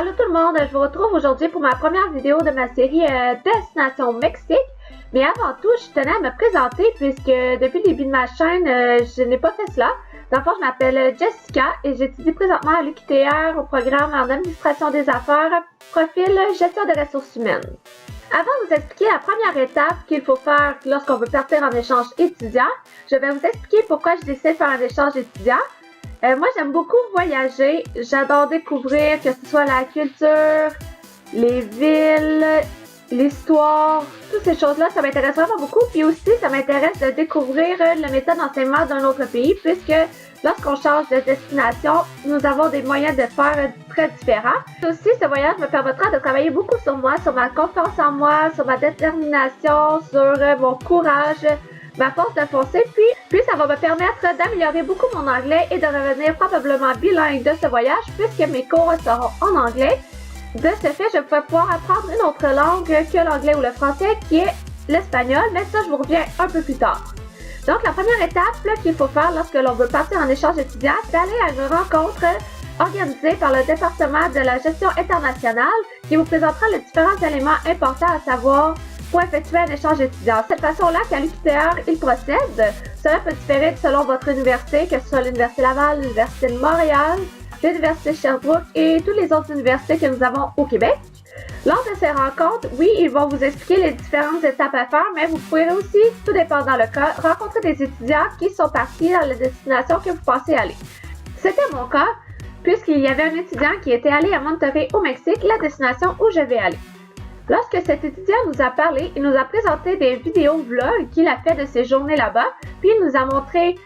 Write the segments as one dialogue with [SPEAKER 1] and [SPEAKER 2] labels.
[SPEAKER 1] Allô tout le monde, je vous retrouve aujourd'hui pour ma première vidéo de ma série Destination Mexique. Mais avant tout, je tenais à me présenter puisque depuis le début de ma chaîne, je n'ai pas fait cela. Dans le fond, je m'appelle Jessica et j'étudie présentement à l'UQTR au programme en administration des affaires, profil gestion des ressources humaines. Avant de vous expliquer la première étape qu'il faut faire lorsqu'on veut partir en échange étudiant, je vais vous expliquer pourquoi je décide de faire un échange étudiant. Moi, j'aime beaucoup voyager. J'adore découvrir que ce soit la culture, les villes, l'histoire, toutes ces choses-là, ça m'intéresse vraiment beaucoup. Puis aussi, ça m'intéresse de découvrir la méthode d'enseignement d'un autre pays puisque lorsqu'on change de destination, nous avons des moyens de faire très différents. Aussi, ce voyage me permettra de travailler beaucoup sur moi, sur ma confiance en moi, sur ma détermination, sur mon courage, ma force de foncer, puis ça va me permettre d'améliorer beaucoup mon anglais et de revenir probablement bilingue de ce voyage puisque mes cours seront en anglais. De ce fait, je vais pouvoir apprendre une autre langue que l'anglais ou le français qui est l'espagnol, mais ça, je vous reviens un peu plus tard. Donc, la première étape qu'il faut faire lorsque l'on veut partir en échange étudiant, c'est d'aller à une rencontre organisée par le département de la gestion internationale qui vous présentera les différents éléments importants à savoir pour effectuer un échange étudiant. Cette façon-là qu'à l'UQTR, il procède. Cela peut différer selon votre université, que ce soit l'Université Laval, l'Université de Montréal, l'Université Sherbrooke et toutes les autres universités que nous avons au Québec. Lors de ces rencontres, oui, ils vont vous expliquer les différentes étapes à faire, mais vous pourrez aussi, tout dépendant le cas, rencontrer des étudiants qui sont partis dans la destination que vous pensez aller. C'était mon cas, puisqu'il y avait un étudiant qui était allé à Monterrey au Mexique, la destination où je vais aller. Lorsque cet étudiant nous a parlé, il nous a présenté des vidéos vlogs qu'il a fait de ses journées là-bas, puis il nous a montré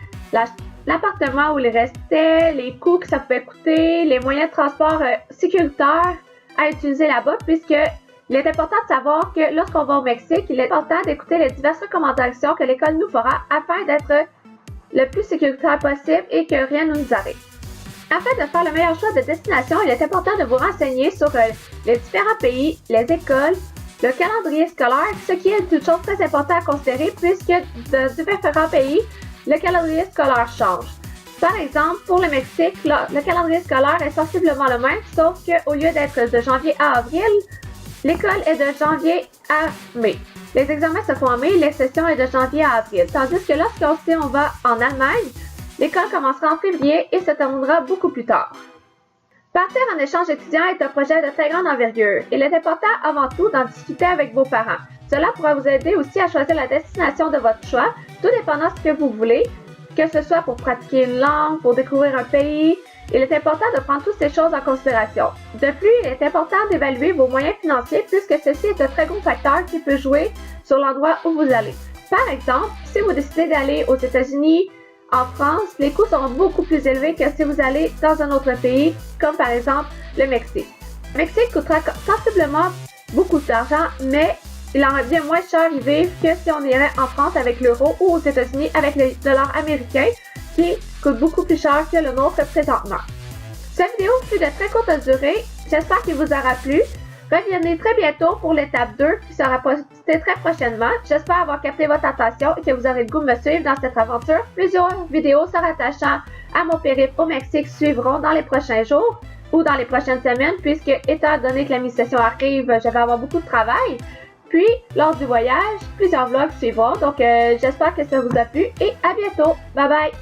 [SPEAKER 1] l'appartement où il restait, les coûts que ça pouvait coûter, les moyens de transport sécuritaires à utiliser là-bas, puisqu'il est important de savoir que lorsqu'on va au Mexique, il est important d'écouter les diverses recommandations que l'école nous fera afin d'être le plus sécuritaire possible et que rien ne nous arrive. Afin de faire le meilleur choix de destination, il est important de vous renseigner sur les différents pays, les écoles, le calendrier scolaire, ce qui est une chose très importante à considérer puisque de différents pays, le calendrier scolaire change. Par exemple, pour le Mexique, le calendrier scolaire est sensiblement le même, sauf qu'au lieu d'être de janvier à avril, l'école est de janvier à mai. Les examens se font en mai, les sessions est de janvier à avril. Tandis que lorsqu'on va en Allemagne, l'école commencera en février et se terminera beaucoup plus tard. Partir en échange étudiant est un projet de très grande envergure. Il est important avant tout d'en discuter avec vos parents. Cela pourra vous aider aussi à choisir la destination de votre choix, tout dépendant de ce que vous voulez, que ce soit pour pratiquer une langue, pour découvrir un pays. Il est important de prendre toutes ces choses en considération. De plus, il est important d'évaluer vos moyens financiers puisque ceci est un très gros facteur qui peut jouer sur l'endroit où vous allez. Par exemple, si vous décidez d'aller aux États-Unis, en France, les coûts seront beaucoup plus élevés que si vous allez dans un autre pays, comme par exemple le Mexique. Le Mexique coûtera sensiblement beaucoup d'argent, mais il en revient moins cher y vivre que si on irait en France avec l'euro ou aux États-Unis avec le dollar américain, qui coûte beaucoup plus cher que le nôtre présentement. Cette vidéo fut de très courte durée, j'espère qu'il vous aura plu. Revenez très bientôt pour l'étape 2 qui sera postée très prochainement. J'espère avoir capté votre attention et que vous aurez le goût de me suivre dans cette aventure. Plusieurs vidéos se rattachant à mon périple au Mexique suivront dans les prochains jours ou dans les prochaines semaines puisque étant donné que la mi-session arrive, je vais avoir beaucoup de travail. Puis, lors du voyage, plusieurs vlogs suivront. Donc, j'espère que ça vous a plu et à bientôt. Bye bye!